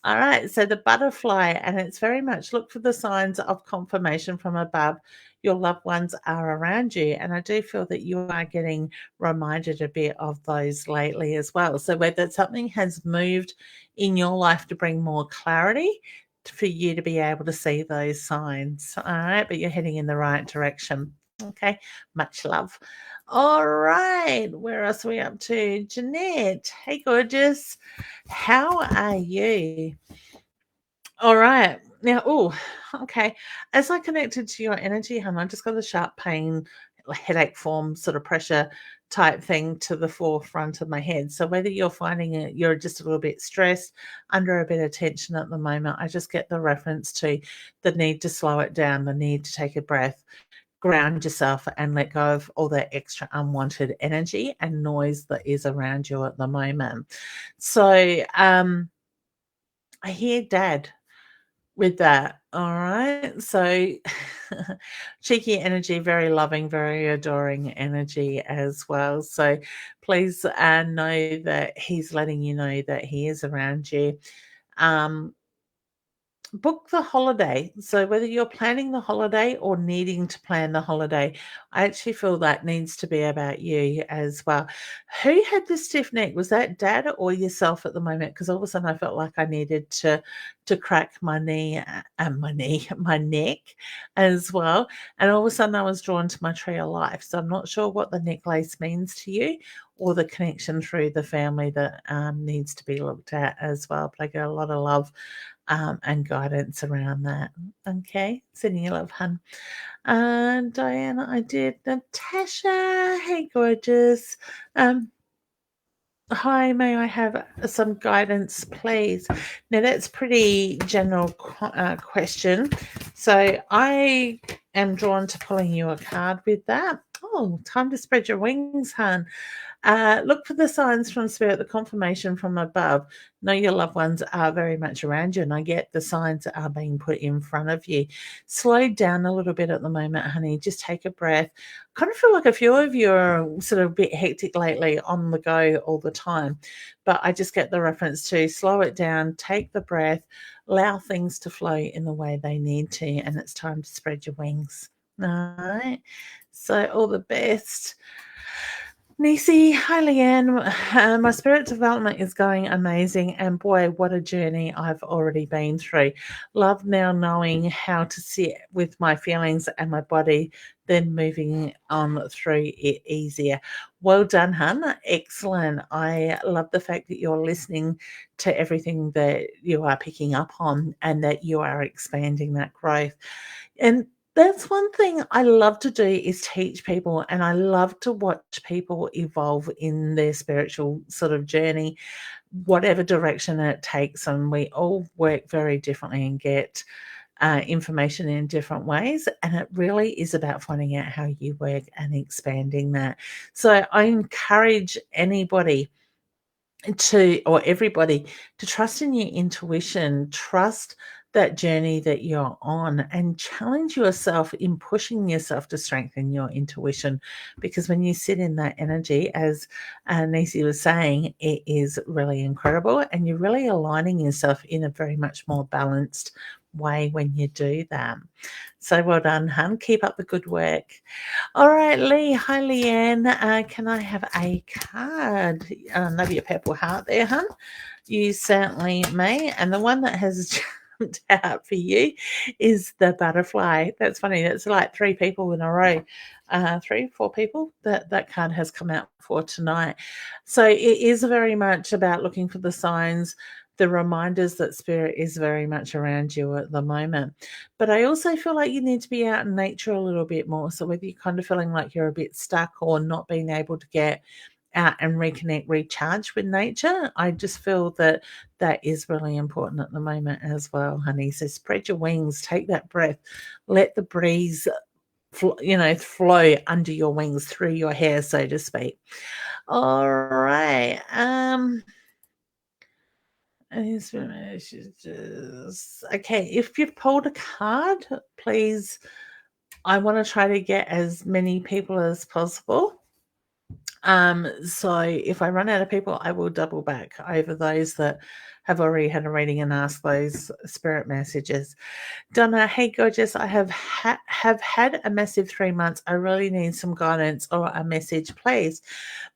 All right. So, the butterfly, and it's very much look for the signs of confirmation from above. Your loved ones are around you. And I do feel that you are getting reminded a bit of those lately as well. So, whether something has moved in your life to bring more clarity, for you to be able to see those signs. All right, but you're heading in the right direction. Okay, much love. All right, where else are we up to? Jeanette, hey, gorgeous. How are you? All right. Now, oh, okay. As I connected to your energy, hon, I just got a sharp pain, headache form, sort of pressure type thing to the forefront of my head. So whether you're finding it, you're just a little bit stressed, under a bit of tension at the moment, I just get the reference to the need to slow it down, the need to take a breath, ground yourself and let go of all that extra unwanted energy and noise that is around you at the moment. So I hear dad with that. All right. So cheeky energy, very loving, very adoring energy as well. So please know that he's letting you know that he is around you. Book the holiday. So whether you're planning the holiday or needing to plan the holiday, I actually feel that needs to be about you as well. Who had the stiff neck? Was that dad or yourself at the moment? Because all of a sudden I felt like I needed to crack my knee and my neck as well. And all of a sudden I was drawn to my tree of life. So I'm not sure what the necklace means to you or the connection through the family that needs to be looked at as well. But I get a lot of love and guidance around that. Okay, sending you love, hun. Diana, I did. Natasha, hey, gorgeous. Hi, may I have some guidance, please? Now, that's pretty general question. So I am drawn to pulling you a card with that. Oh, time to spread your wings, hun. Look for the signs from spirit, the confirmation from above. Know your loved ones are very much around you, and I get the signs that are being put in front of you. Slow down a little bit at the moment, honey. Just take a breath. Kind of feel like a few of you are sort of a bit hectic lately, on the go all the time. But I just get the reference to slow it down, take the breath, allow things to flow in the way they need to, and it's time to spread your wings. All right. So all the best. Nisi, hi Leanne. My spirit development is going amazing, and boy, what a journey I've already been through. Love now knowing how to sit with my feelings and my body, then moving on through it easier. Well done, hun. Excellent. I love the fact that you're listening to everything that you are picking up on and that you are expanding that growth. And that's one thing I love to do is teach people, and I love to watch people evolve in their spiritual sort of journey, whatever direction it takes. And we all work very differently and get information in different ways. And it really is about finding out how you work and expanding that. So I encourage anybody or everybody to trust in your intuition, trust that journey that you're on, and challenge yourself in pushing yourself to strengthen your intuition. Because when you sit in that energy, as Nisi was saying, it is really incredible, and you're really aligning yourself in a very much more balanced way when you do that. So well done, hun. Keep up the good work. All right, Lee. Hi, Leanne. Can I have a card? Maybe a purple heart there, hun. You certainly may. And the one that has jumped out for you is the butterfly. That's funny. That's like 3 people in a row. 3, 4 people that card has come out for tonight. So it is very much about looking for the signs, the reminders that spirit is very much around you at the moment. But I also feel like you need to be out in nature a little bit more. So whether you're kind of feeling like you're a bit stuck or not being able to get out and reconnect, recharge with nature, I just feel that that is really important at the moment as well, honey. So spread your wings, take that breath, let the breeze, flow under your wings, through your hair, so to speak. All right. Okay, if you've pulled a card, please, I want to try to get as many people as possible. So if I run out of people, I will double back over those that have already had a reading and ask those spirit messages. Donna, hey gorgeous, I have had a massive 3 months. I really need some guidance or a message, please.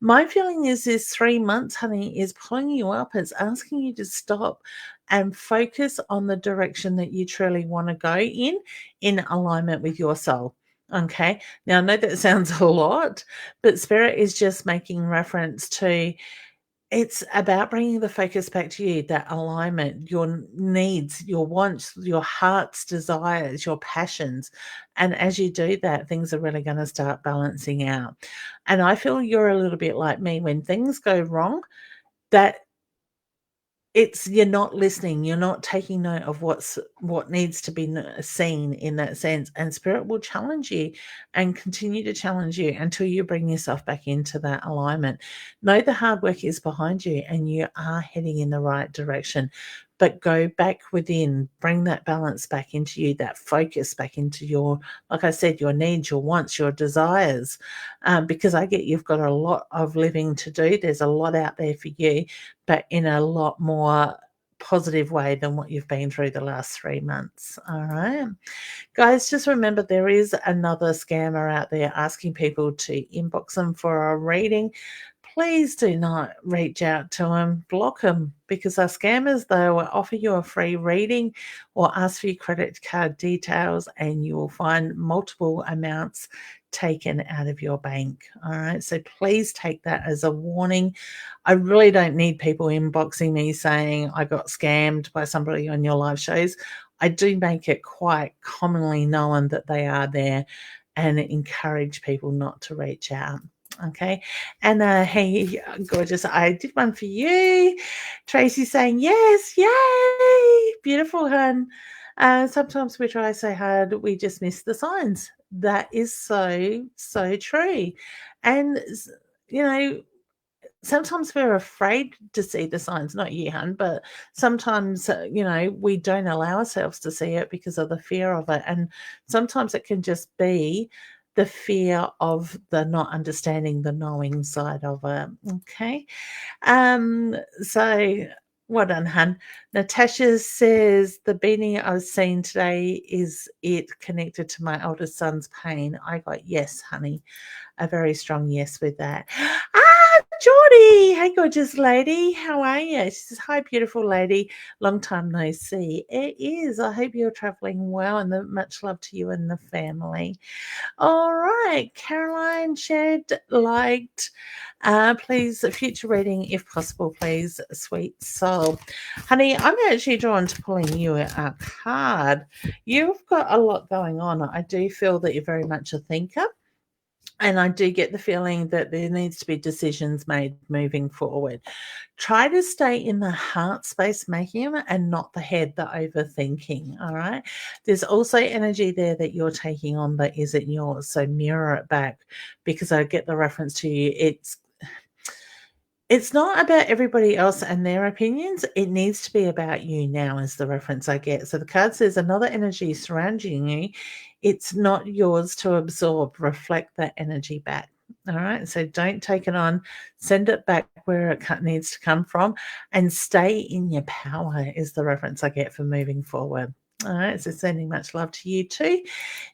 My feeling is this 3 months, honey, is pulling you up. It's asking you to stop and focus on the direction that you truly want to go in alignment with your soul. Okay. Now, I know that sounds a lot, but Spirit is just making reference to, it's about bringing the focus back to you, that alignment, your needs, your wants, your heart's desires, your passions. And as you do that, things are really going to start balancing out. And I feel you're a little bit like me. When things go wrong, that you're not listening, you're not taking note of what needs to be seen in that sense, and spirit will challenge you and continue to challenge you until you bring yourself back into that alignment. Know the hard work is behind you and you are heading in the right direction, but go back within, bring that balance back into you, that focus back into your, like I said, your needs, your wants, your desires, because I get you've got a lot of living to do. There's a lot out there for you, but in a lot more positive way than what you've been through the last 3 months. All right. Guys, just remember there is another scammer out there asking people to inbox them for a reading. Please do not reach out to them, block them, because our scammers, they will offer you a free reading or ask for your credit card details, and you will find multiple amounts taken out of your bank. All right. So please take that as a warning. I really don't need people inboxing me saying I got scammed by somebody on your live shows. I do make it quite commonly known that they are there and encourage people not to reach out. Okay. And hey, gorgeous, I did one for you. Tracy saying, yes, yay. Beautiful, hun. Sometimes we try so hard, we just miss the signs. That is so, so true. And, you know, sometimes we're afraid to see the signs, not you, hun, but sometimes, we don't allow ourselves to see it because of the fear of it. And sometimes it can just be the fear of the not understanding the knowing side of it. Okay. So Well done, hun. Natasha says the beanie I was seeing today, is it connected to my oldest son's pain? I got yes, honey. A very strong yes with that. Ah, Geordie. Hey, gorgeous lady. How are you? She says, hi, beautiful lady. Long time no see. It is. I hope you're traveling well, and much love to you and the family. All right. Caroline shared, liked. Please, a future reading if possible, please, sweet soul. Honey, I'm actually drawn to pulling you a card. You've got a lot going on. I do feel that you're very much a thinker. And I do get the feeling that there needs to be decisions made moving forward. Try to stay in the heart space making them and not the head, the overthinking. All right. There's also energy there that you're taking on that isn't yours. So mirror it back, because I get the reference to you. It's not about everybody else and their opinions. It needs to be about you now, is the reference I get. So the card says another energy surrounding you. It's not yours to absorb. Reflect that energy back. All right. So don't take it on. Send it back where it needs to come from, and stay in your power, is the reference I get for moving forward. All right. So sending much love to you too.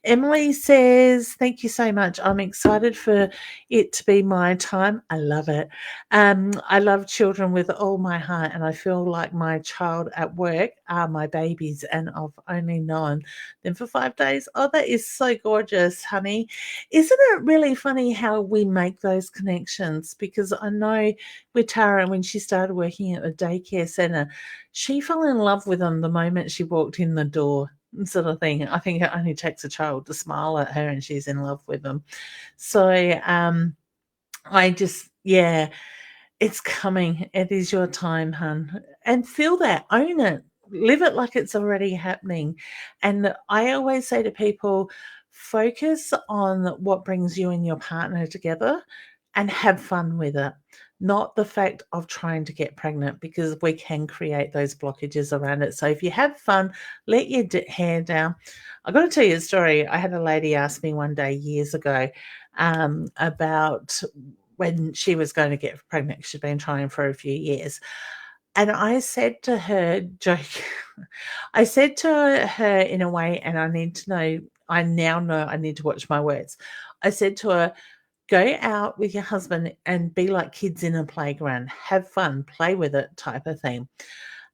Emily says, thank you so much. I'm excited for it to be my time. I love it. I love children with all my heart, and I feel like my child at work are my babies, and I've only known them for 5 days. Oh, that is so gorgeous, honey. Isn't it really funny how we make those connections? Because I know with Tara, when she started working at a daycare centre, she fell in love with them the moment she walked in the door, sort of thing. I think it only takes a child to smile at her and she's in love with them. So I just, yeah, it's coming. It is your time, hun. And feel that, own it, live it like it's already happening. And I always say to people, focus on what brings you and your partner together and have fun with it, not the fact of trying to get pregnant, because we can create those blockages around it. So if you have fun, let your hair down. I've got to tell you a story. I had a lady ask me one day years ago about when she was going to get pregnant. She'd been trying for a few years. And I said to her, I said to her in a way, and I now know I need to watch my words. I said to her, go out with your husband and be like kids in a playground, have fun, play with it, type of thing.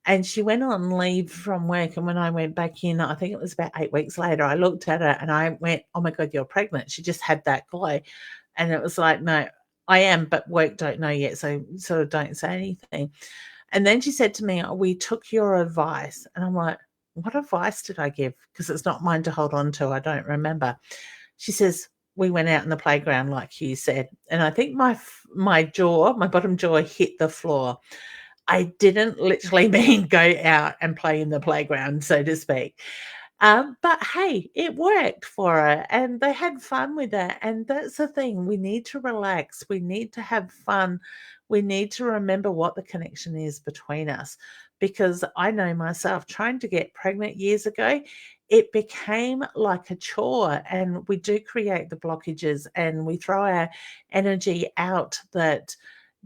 And she went on leave from work. And when I went back in, I think it was about 8 weeks later, I looked at her and I went, oh my God, you're pregnant. She just had that glow. And it was like, no, I am, but work don't know yet. So sort of don't say anything. And then she said to me, oh, we took your advice. And I'm like, what advice did I give? Because it's not mine to hold on to. I don't remember. She says, we went out in the playground, like you said. And I think my bottom jaw hit the floor. I didn't literally mean go out and play in the playground, so to speak. But hey, it worked for her and they had fun with it. And that's the thing. We need to relax. We need to have fun. We need to remember what the connection is between us. Because I know myself, trying to get pregnant years ago, it became like a chore, and we do create the blockages and we throw our energy out that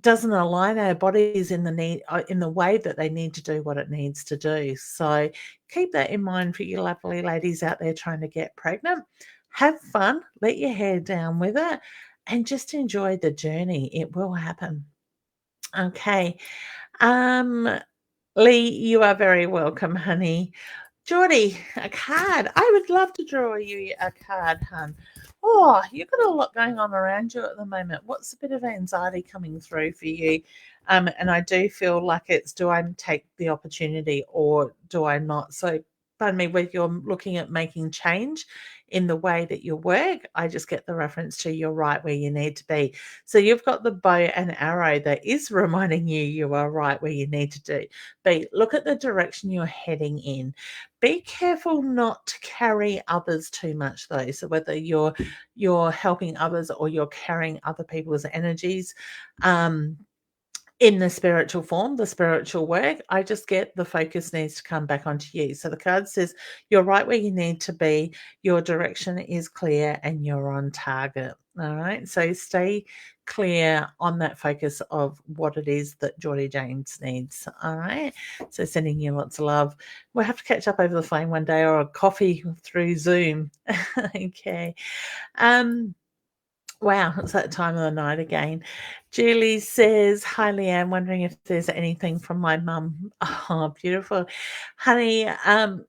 doesn't align our bodies in the way that they need to do what it needs to do. So keep that in mind for you lovely ladies out there trying to get pregnant. Have fun, let your hair down with it, and just enjoy the journey. It will happen. Okay. Um, Lee, you are very welcome, honey. Geordie, a card. I would love to draw you a card, hun. Oh, you've got a lot going on around you at the moment. What's a bit of anxiety coming through for you? And I do feel like it's, do I take the opportunity or do I not? So, pardon me, when you're looking at making change in the way that you work, I just get the reference to you're right where you need to be. So you've got the bow and arrow that is reminding you are right where you need to be. Look at the direction you're heading in. Be careful not to carry others too much though. So whether you're helping others or you're carrying other people's energies, in the spiritual form, the spiritual work, I just get the focus needs to come back onto you. So the card says you're right where you need to be, your direction is clear, and you're on target. All right. So stay clear on that focus of what it is that Geordie James needs. All right. So sending you lots of love. We'll have to catch up over the phone one day or a coffee through Zoom. Okay. Wow, it's that time of the night again. Julie says, "Hi, Leanne, wondering if there's anything from my mum." Oh, beautiful. Honey, and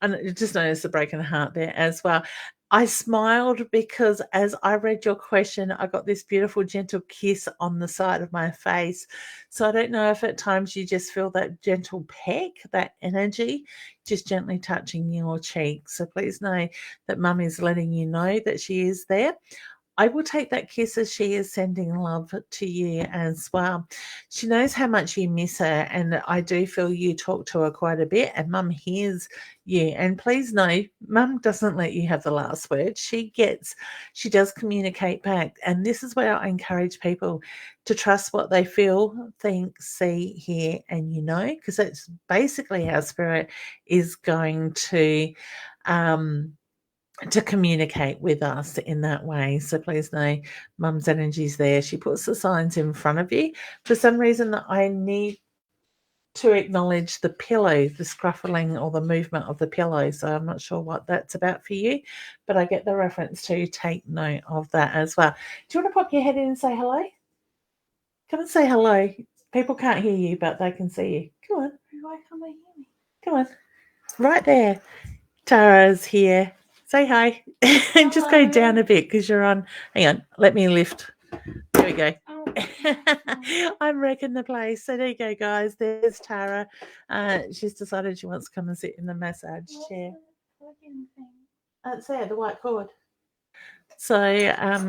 I just noticed the break in the heart there as well. I smiled because as I read your question, I got this beautiful, gentle kiss on the side of my face. So I don't know if at times you just feel that gentle peck, that energy, just gently touching your cheek. So please know that mum is letting you know that she is there. I will take that kiss as she is sending love to you as well. She knows how much you miss her, and I do feel you talk to her quite a bit, and mum hears you. And please know, mum doesn't let you have the last word. She does communicate back. And this is where I encourage people to trust what they feel, think, see, hear, and because that's basically how spirit is going to communicate with us in that way. So please know mum's energy's there. She puts the signs in front of you. For some reason, I need to acknowledge the pillow, the scruffling or the movement of the pillow. So I'm not sure what that's about for you, but I get the reference to take note of that as well. Do you want to pop your head in and say hello? Come and say hello. People can't hear you, but they can see you. Come on. Why can't they hear me? Come on. Right there. Tara's here. Say hi. And just go down a bit because you're on. Hang on. Let me lift. There we go. I'm wrecking the place. So there you go, guys. There's Tara. She's decided she wants to come and sit in the massage chair. It's there, the white cord. So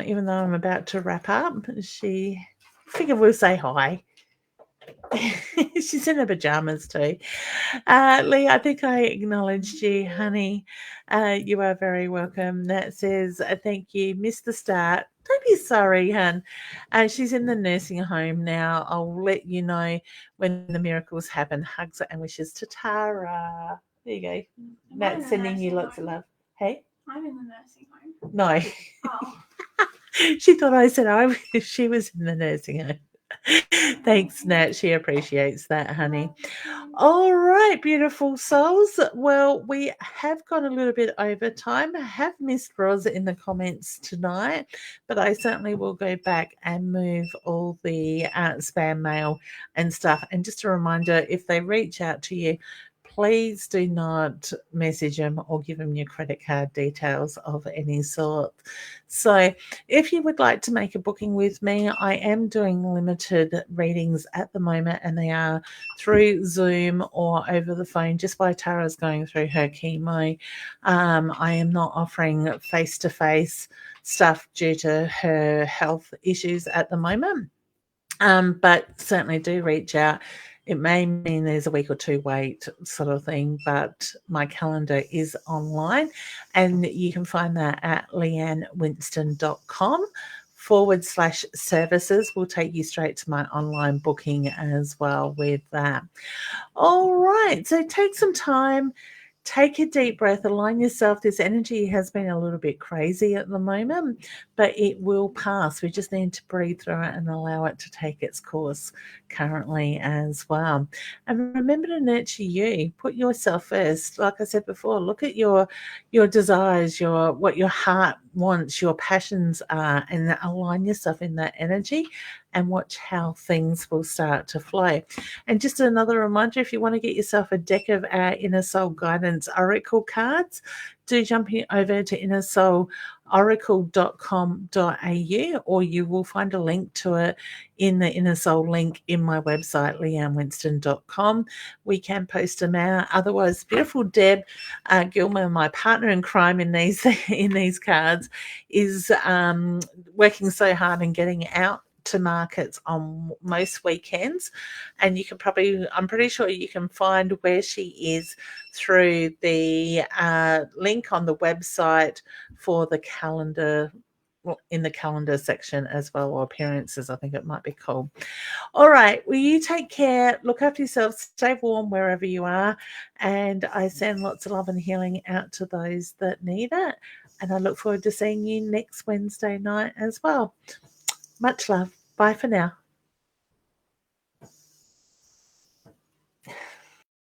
even though I'm about to wrap up, she figured we'll say hi. She's in her pajamas too. Lee, I think I acknowledged you, honey. You are very welcome. That says, thank you. Missed the start. Don't be sorry, hun. She's in the nursing home now. I'll let you know when the miracles happen. Hugs and wishes to Tara. There you go. Matt's sending you lots of love. Hey? I'm in the nursing home. No. Oh. She thought I said she was in the nursing home. Thanks, Nat. She appreciates that, honey. All right, beautiful souls. Well, we have gone a little bit over time. I have missed Roz in the comments tonight, but I certainly will go back and move all the spam mail and stuff. And just a reminder, if they reach out to you, please do not message them or give them your credit card details of any sort. So if you would like to make a booking with me, I am doing limited readings at the moment, and they are through Zoom or over the phone just while Tara's going through her chemo. I am not offering face-to-face stuff due to her health issues at the moment. But certainly do reach out. It may mean there's a week or two wait sort of thing, but my calendar is online, and you can find that at leannewinston.com/services. Will take you straight to my online booking as well with that. All right, so take some time. Take a deep breath, align yourself. This energy has been a little bit crazy at the moment, but it will pass. We just need to breathe through it and allow it to take its course currently as well. And remember to nurture you. Put yourself first. Like I said before, look at your desires, what your heart wants, your passions are, and align yourself in that energy and watch how things will start to flow. And just another reminder, if you want to get yourself a deck of our Inner Soul Guidance Oracle cards, do jump over to innersoulauracle.com.au, or you will find a link to it in the Inner Soul link in my website, leannewinston.com. We can post them out. Otherwise, beautiful Deb Gilmer, my partner in crime in these cards, is working so hard and getting out to markets on most weekends, and you can I'm pretty sure you can find where she is through the link on the website for the calendar in the calendar section as well, or appearances, I think it might be called. All right. Well, you take care. Look after yourself. Stay warm wherever you are. And I send lots of love and healing out to those that need it. And I look forward to seeing you next Wednesday night as well. Much love. Bye for now.